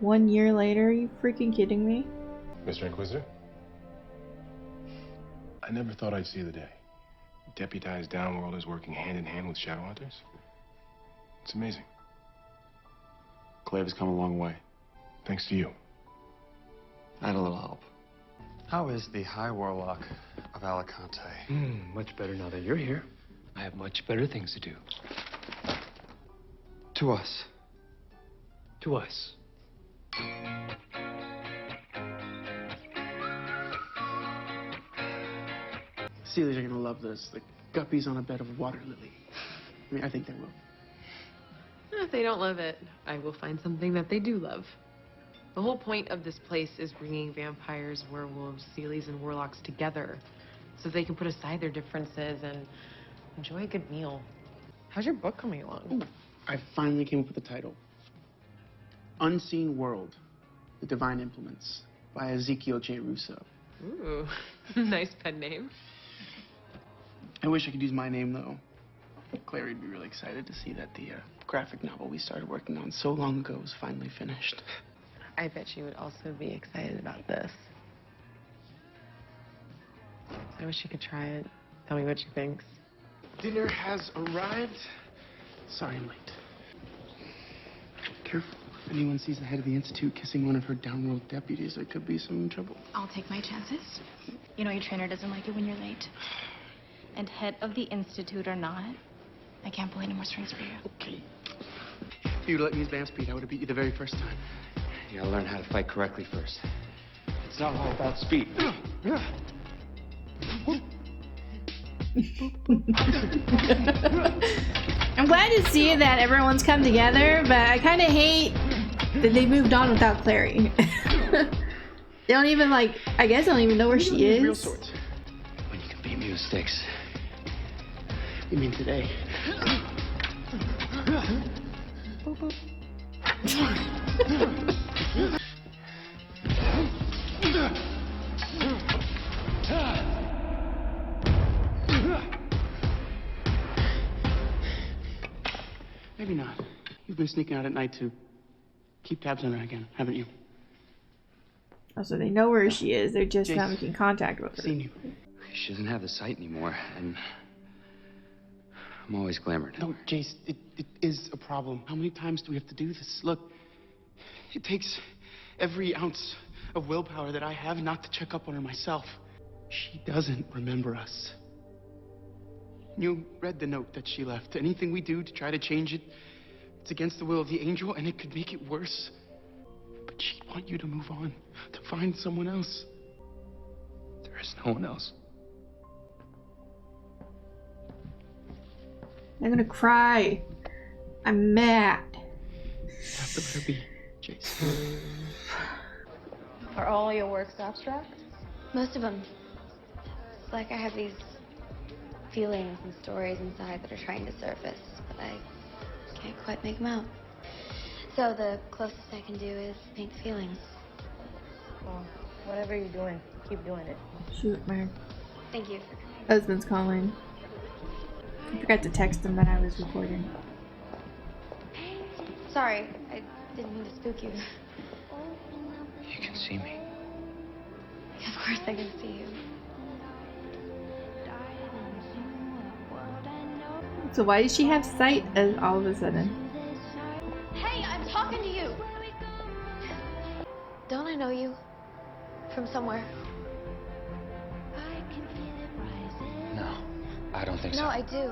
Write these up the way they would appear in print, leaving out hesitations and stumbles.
1 year later, are you freaking kidding me? Mr. Inquisitor? I never thought I'd see the day. Deputized downworlders working hand in hand with Shadowhunters. It's amazing. Clave has come a long way. Thanks to you. I had a little help. How is the High Warlock of Alicante? Much better now that you're here. I have much better things to do. To us. To us. Sealies are gonna love this. The guppies on a bed of water lily. I mean, I think they will. If they don't love it, I will find something that they do love. The whole point of this place is bringing vampires, werewolves, Sealies, and warlocks together so they can put aside their differences and enjoy a good meal. How's your book coming along? Ooh, I finally came up with the title. Unseen World, The Divine Implements by Ezekiel J. Russo. Ooh, nice pen name. I wish I could use my name, though. Clary would be really excited to see that the graphic novel we started working on so long ago is finally finished. I bet she would also be excited about this. I wish she could try it. Tell me what she thinks. Dinner has arrived. Sorry I'm late. Careful. If anyone sees the head of the Institute kissing one of her downworld deputies, there could be some trouble. I'll take my chances. You know your trainer doesn't like it when you're late. And head of the Institute or not, I can't pull any more strings for you. Okay. If you'd let me use Vamp Speed, I would have beat you the very first time. You gotta learn how to fight correctly first. It's not all about speed. I'm glad to see that everyone's come together, but I kind of hate that they moved on without Clary. They don't even I guess I don't even know where she is. Real swords. When you can beat me with sticks. You mean today? Maybe not. You've been sneaking out at night to keep tabs on her again, haven't you? Oh, so they know where she is. They're just not Jace, making contact with her. Seen you. She doesn't have the sight anymore, and I'm always glamored. No, Jace, it is a problem. How many times do we have to do this? Look, it takes every ounce of willpower that I have not to check up on her myself. She doesn't remember us. You read the note that she left. Anything we do to try to change it, it's against the will of the angel, and it could make it worse. But she'd want you to move on, to find someone else. There is no one else. I'm gonna cry. I'm mad. You have to let her be, Jace. Are all your works abstract? Most of them. It's like I have these feelings and stories inside that are trying to surface, but I can't quite make them out. So the closest I can do is paint feelings. Well, whatever you're doing, keep doing it. Shoot, my Thank you for coming. husband's calling. I forgot to text him that I was recording. Sorry, I didn't mean to spook you. You can see me. Of course I can see you. So why does she have sight all of a sudden? Hey, I'm talking to you! Don't I know you? From somewhere? No, I don't think so. No, I do.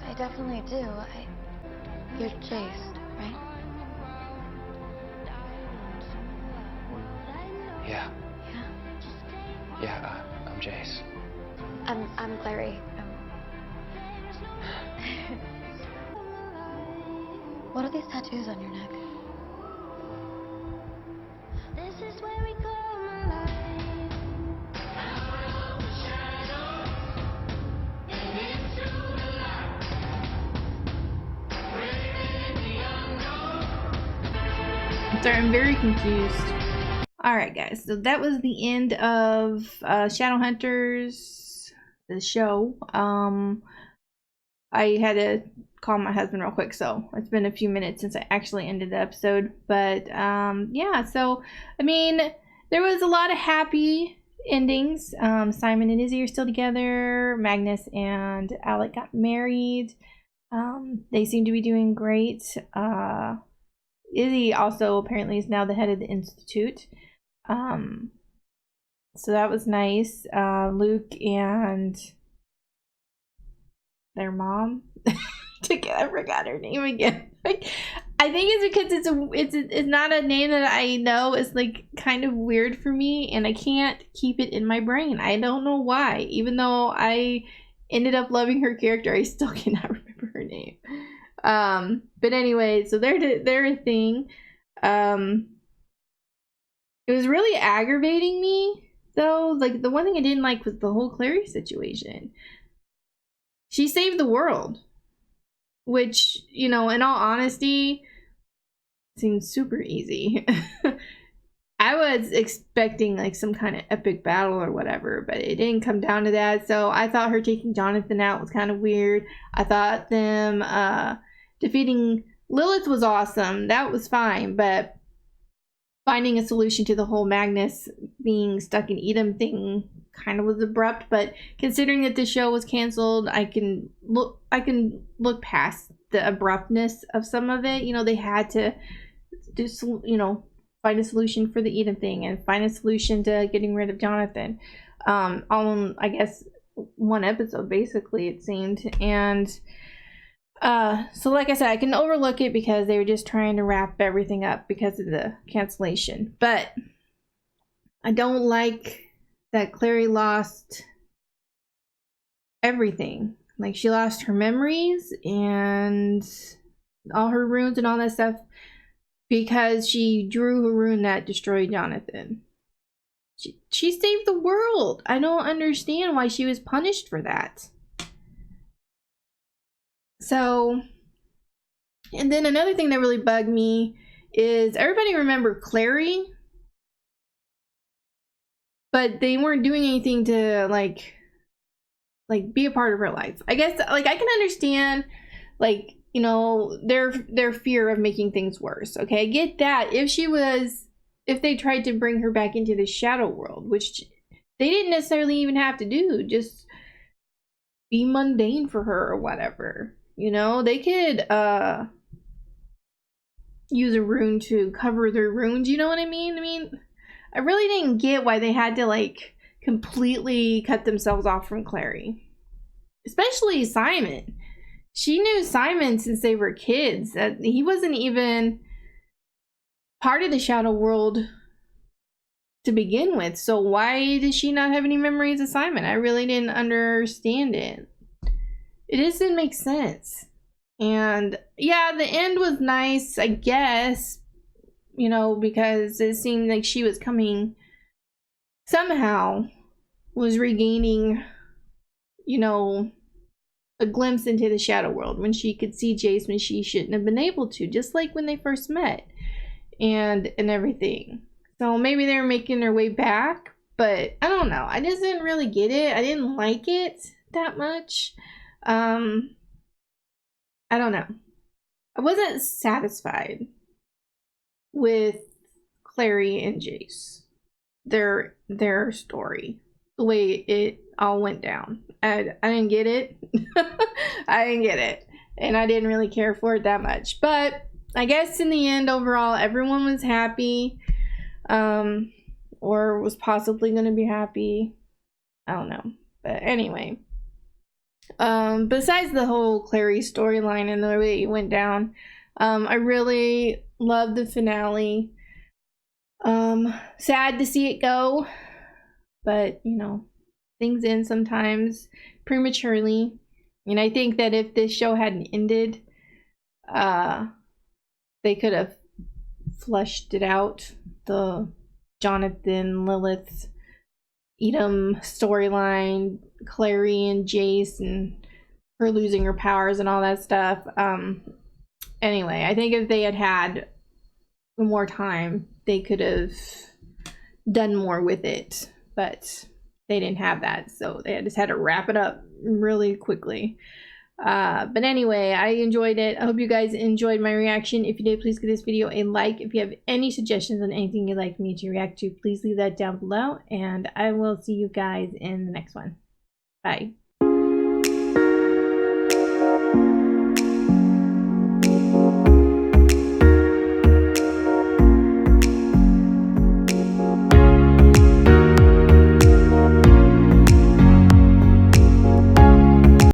I definitely do. You're Jace, right? Yeah. Yeah. Yeah, I'm Jace. I'm Clary. What are these tattoos on your neck? This is where we come alive. Sorry, I'm very confused. Alright guys, so that was the end of Shadowhunters, the show. I had to call my husband real quick, so it's been a few minutes since I actually ended the episode. But yeah, so I mean, there was a lot of happy endings. Simon and Izzy are still together. Magnus and Alec got married. They seem to be doing great. Izzy also apparently is now the head of the institute. So that was nice. Luke and their mom. I forgot her name again. Like, I think it's because it's not a name that I know. It's like kind of weird for me, and I can't keep it in my brain. I don't know why. Even though I ended up loving her character, I still cannot remember her name. But anyway, so they're a thing. It was really aggravating me though. Like, the one thing I didn't like was the whole Clary situation. She saved the world, which, you know, in all honesty, seems super easy. I was expecting like some kind of epic battle or whatever, but it didn't come down to that. So I thought her taking Jonathan out was kind of weird. I thought them defeating Lilith was awesome. That was fine, but finding a solution to the whole Magnus being stuck in Edom thing kind of was abrupt. But considering that the show was canceled, I can look past the abruptness of some of it. You know, they had to do, you know, find a solution for the Edom thing and find a solution to getting rid of Jonathan. All in, I guess, one episode basically, it seemed. And so like I said, I can overlook it because they were just trying to wrap everything up because of the cancellation. But I don't like that Clary lost everything. Like, she lost her memories and all her runes and all that stuff because she drew a rune that destroyed Jonathan. She saved the world. I don't understand why she was punished for that. So, and then another thing that really bugged me is everybody remembered Clary, but they weren't doing anything to like be a part of her life. I guess, like, I can understand, like, you know, their fear of making things worse. Okay, I get that. If they tried to bring her back into the shadow world, which they didn't necessarily even have to do, just be mundane for her or whatever. You know, they could use a rune to cover their wounds. You know what I mean? I really didn't get why they had to like completely cut themselves off from Clary. Especially Simon. She knew Simon since they were kids. He wasn't even part of the shadow world to begin with. So why did she not have any memories of Simon? I really didn't understand it. It just didn't make sense. And yeah, the end was nice, I guess, you know, because it seemed like she was somehow was regaining, you know, a glimpse into the shadow world when she could see Jace when she shouldn't have been able to, just like when they first met and everything. So maybe they're making their way back, but I don't know. I just didn't really get it. I didn't like it that much. I don't know. I wasn't satisfied with Clary and Jace. Their story. The way it all went down. I didn't get it. I didn't get it. And I didn't really care for it that much. But I guess in the end, overall, everyone was happy. Or was possibly going to be happy. I don't know. But anyway. Besides the whole Clary storyline and the way it went down, I really loved the finale. Sad to see it go, but you know, things end sometimes prematurely. And I think that if this show hadn't ended, they could have flushed it out, the Jonathan, Lilith, Edom storyline, Clary and Jace and her losing her powers and all that stuff. Anyway, I think if they had more time, they could have done more with it, but they didn't have that, so they just had to wrap it up really quickly. But anyway, I enjoyed it. I hope you guys enjoyed my reaction. If you did, please give this video a like. If you have any suggestions on anything you'd like me to react to, please leave that down below. And I will see you guys in the next one. Bye.